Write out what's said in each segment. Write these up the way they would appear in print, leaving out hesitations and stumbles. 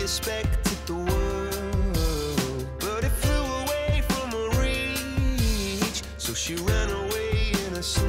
expected the world, but it flew away from her reach. So she ran away in her sleep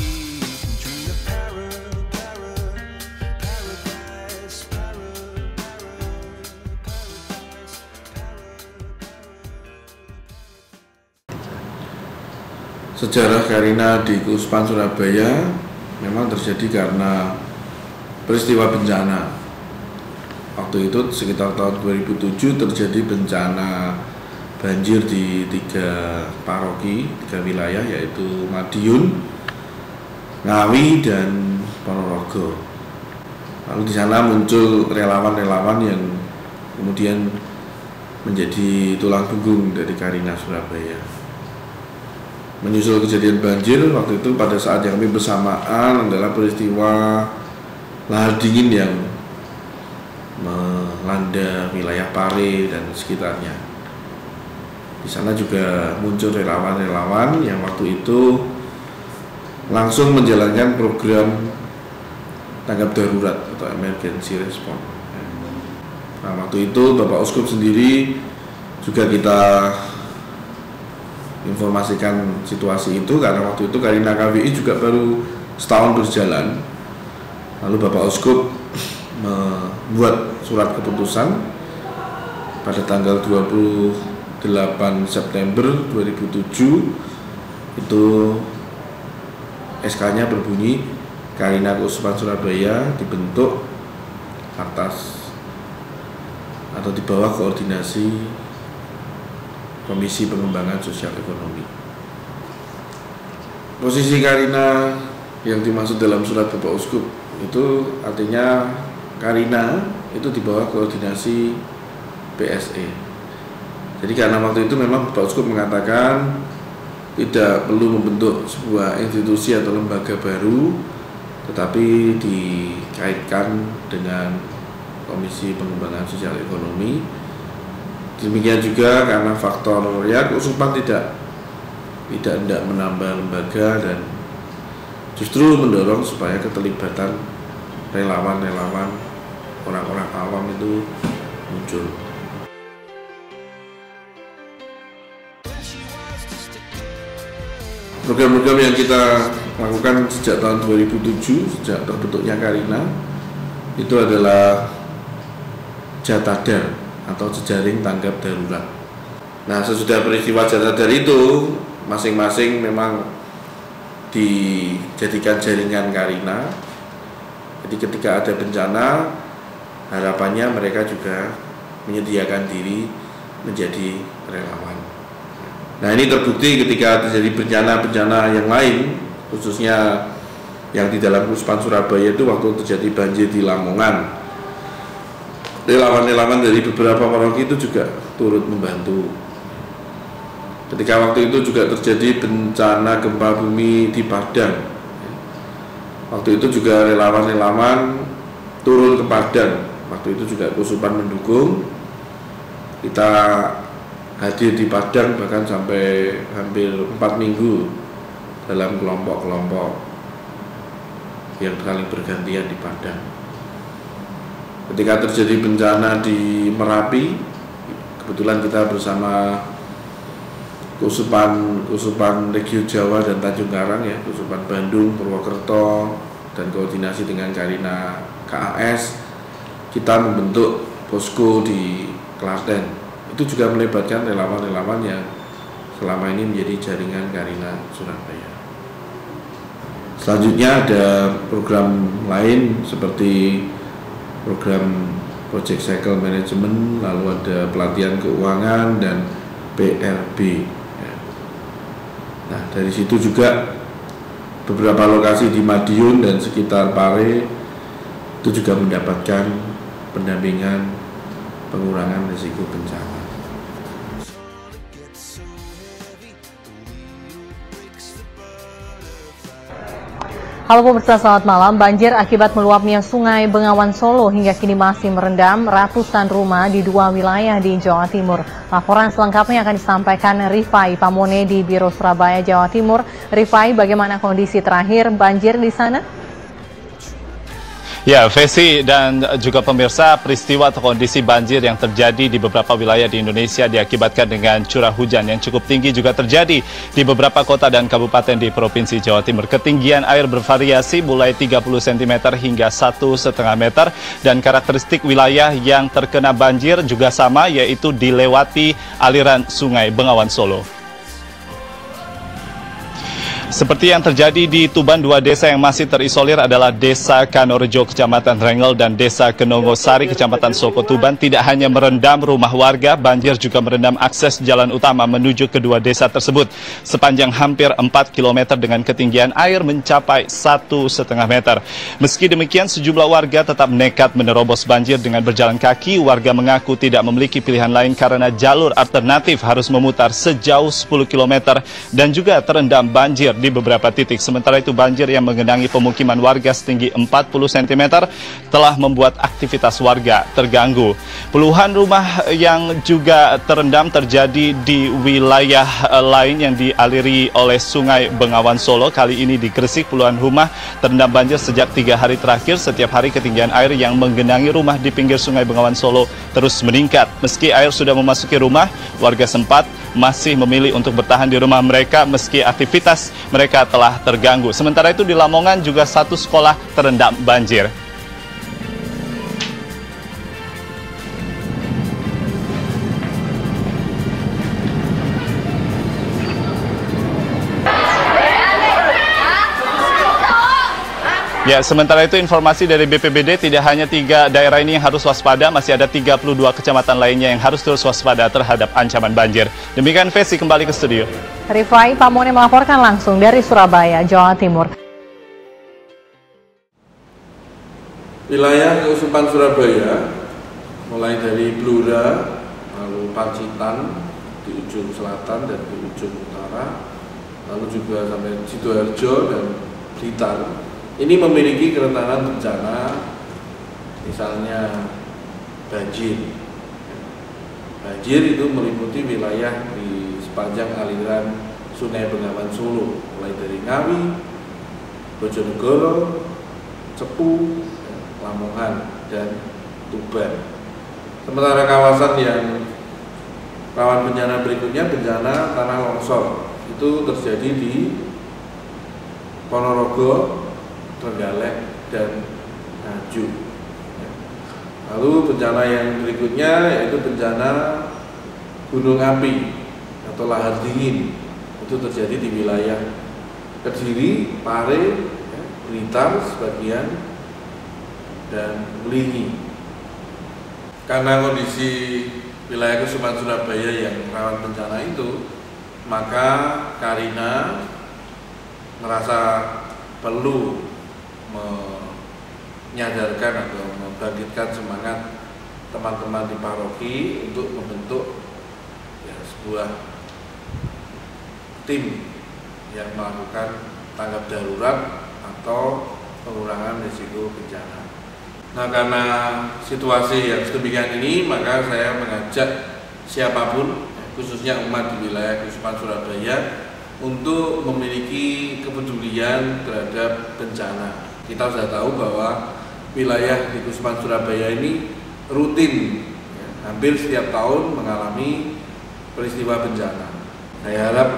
and dreamed of paradise. Sejarah Karina di Keuskupan Surabaya memang terjadi karena peristiwa bencana. Waktu itu sekitar tahun 2007 terjadi bencana banjir di 3 paroki, 3 wilayah, yaitu Madiun, Ngawi, dan Ponorogo. Lalu di sana muncul relawan-relawan yang kemudian menjadi tulang punggung dari Karina Surabaya. Menyusul kejadian banjir waktu itu, pada saat yang kami bersamaan adalah peristiwa lahar dingin yang melanda wilayah Pare dan sekitarnya. Di sana juga muncul relawan-relawan yang waktu itu langsung menjalankan program tanggap darurat atau emergency response. Nah, waktu itu Bapak Uskup sendiri juga kita informasikan situasi itu, karena waktu itu Karina KWI juga baru setahun berjalan. Lalu Bapak Uskup membuat surat keputusan pada tanggal 28 September 2007. Itu SK-nya berbunyi, Karina Keuskupan Surabaya dibentuk atas atau di bawah koordinasi Komisi Pengembangan Sosial Ekonomi. Posisi Karina yang dimaksud dalam surat Bapak Uskup itu artinya Karina itu di bawah koordinasi PSE. Jadi karena waktu itu memang Bapak Uskup mengatakan tidak perlu membentuk sebuah institusi atau lembaga baru, tetapi dikaitkan dengan Komisi Pengembangan Sosial Ekonomi. Demikian juga karena faktor keuskupan tidak hendak menambah lembaga dan justru mendorong supaya keterlibatan relawan-relawan, orang-orang awam itu muncul. Program-program yang kita lakukan sejak tahun 2007, sejak terbentuknya Karina, itu adalah Jatadar atau jejaring tanggap darurat. Nah, sesudah peristiwa Jatadar itu, masing-masing memang dijadikan jaringan Karina. Jadi ketika ada bencana, harapannya mereka juga menyediakan diri menjadi relawan. Nah, ini terbukti ketika terjadi bencana-bencana yang lain, khususnya yang di dalam Keuskupan Surabaya itu waktu terjadi banjir di Lamongan. Relawan-relawan dari beberapa paroki itu juga turut membantu. Ketika waktu itu juga terjadi bencana gempa bumi di Padang. Waktu itu juga relawan-relawan turun ke Padang. Waktu itu juga Keuskupan mendukung. Kita hadir di Padang bahkan sampai hampir 4 minggu dalam kelompok-kelompok yang saling bergantian di Padang. Ketika terjadi bencana di Merapi, kebetulan kita bersama Keuskupan Regio Jawa dan Tanjung Karang, ya, Keuskupan Bandung, Purwokerto, dan koordinasi dengan Karina KAS, kita membentuk posko di Klaten. Itu juga melibatkan relawan-relawan yang selama ini menjadi jaringan Karina Surabaya. Selanjutnya ada program lain seperti program Project Cycle Management, lalu ada pelatihan keuangan dan PRB. Nah, dari situ juga beberapa lokasi di Madiun dan sekitar Pare itu juga mendapatkan pendampingan pengurangan risiko bencana. Halo pemirsa, selamat malam. Banjir akibat meluapnya Sungai Bengawan Solo hingga kini masih merendam ratusan rumah di 2 wilayah di Jawa Timur. Laporan selengkapnya akan disampaikan Rifai Pamone di Biro Surabaya, Jawa Timur. Rifai, bagaimana kondisi terakhir banjir di sana? Ya, Vesi dan juga pemirsa, peristiwa atau kondisi banjir yang terjadi di beberapa wilayah di Indonesia diakibatkan dengan curah hujan yang cukup tinggi juga terjadi di beberapa kota dan kabupaten di Provinsi Jawa Timur. Ketinggian air bervariasi mulai 30 cm hingga 1,5 meter dan karakteristik wilayah yang terkena banjir juga sama, yaitu dilewati aliran Sungai Bengawan Solo. Seperti yang terjadi di Tuban, dua desa yang masih terisolir adalah Desa Kanorejo, Kecamatan Rengel, dan Desa Kenongosari, Kecamatan Soko, Tuban. Tidak hanya merendam rumah warga, banjir juga merendam akses jalan utama menuju kedua desa tersebut. Sepanjang hampir 4 km dengan ketinggian air mencapai 1,5 meter. Meski demikian, sejumlah warga tetap nekat menerobos banjir dengan berjalan kaki. Warga mengaku tidak memiliki pilihan lain karena jalur alternatif harus memutar sejauh 10 km dan juga terendam banjir di beberapa titik. Sementara itu banjir yang menggenangi pemukiman warga setinggi 40 cm telah membuat aktivitas warga terganggu. Puluhan rumah yang juga terendam terjadi di wilayah lain yang dialiri oleh Sungai Bengawan Solo. Kali ini di Gresik, puluhan rumah terendam banjir sejak 3 hari terakhir. Setiap hari ketinggian air yang menggenangi rumah di pinggir Sungai Bengawan Solo terus meningkat. Meski air sudah memasuki rumah, warga sempat masih memilih untuk bertahan di rumah mereka meski aktivitas mereka telah terganggu. Sementara itu di Lamongan juga satu sekolah terendam banjir. Ya, sementara itu informasi dari BPBD, tidak hanya 3 daerah ini yang harus waspada, masih ada 32 kecamatan lainnya yang harus terus waspada terhadap ancaman banjir. Demikian Vesi, kembali ke studio. Rifai Pamone melaporkan langsung dari Surabaya, Jawa Timur. Wilayah Keuskupan Surabaya, mulai dari Blora, lalu Pacitan di ujung selatan dan di ujung utara, lalu juga sampai Sidoarjo dan Blitar. Ini memiliki kerentanan bencana, misalnya banjir. Banjir itu meliputi wilayah di sepanjang aliran Sungai Bengawan Solo, mulai dari Ngawi, Bojonegoro, Cepu, Lamongan, dan Tuban. Sementara kawasan yang rawan bencana berikutnya bencana tanah longsor, itu terjadi di Ponorogo, Trenggalek, dan Nganjuk. Lalu bencana yang berikutnya yaitu bencana gunung api atau lahar dingin, itu terjadi di wilayah Kediri, Pare, Blitar sebagian, dan Belingi. Karena kondisi wilayah Keuskupan Surabaya yang rawan bencana itu, maka Karina merasa perlu menyadarkan atau membangkitkan semangat teman-teman di paroki untuk membentuk sebuah tim yang melakukan tanggap darurat atau pengurangan risiko bencana. Nah, karena situasi yang sedemikian ini, maka saya mengajak siapapun, khususnya umat di wilayah Keuskupan Surabaya, untuk memiliki kepedulian terhadap bencana. Kita sudah tahu bahwa wilayah di Keuskupan Surabaya ini rutin, hampir setiap tahun mengalami peristiwa bencana. Saya harap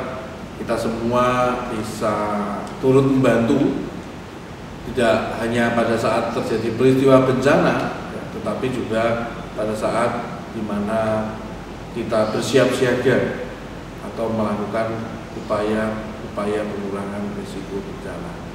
kita semua bisa turut membantu, tidak hanya pada saat terjadi peristiwa bencana, tetapi juga pada saat di mana kita bersiap siaga atau melakukan upaya pengurangan risiko bencana.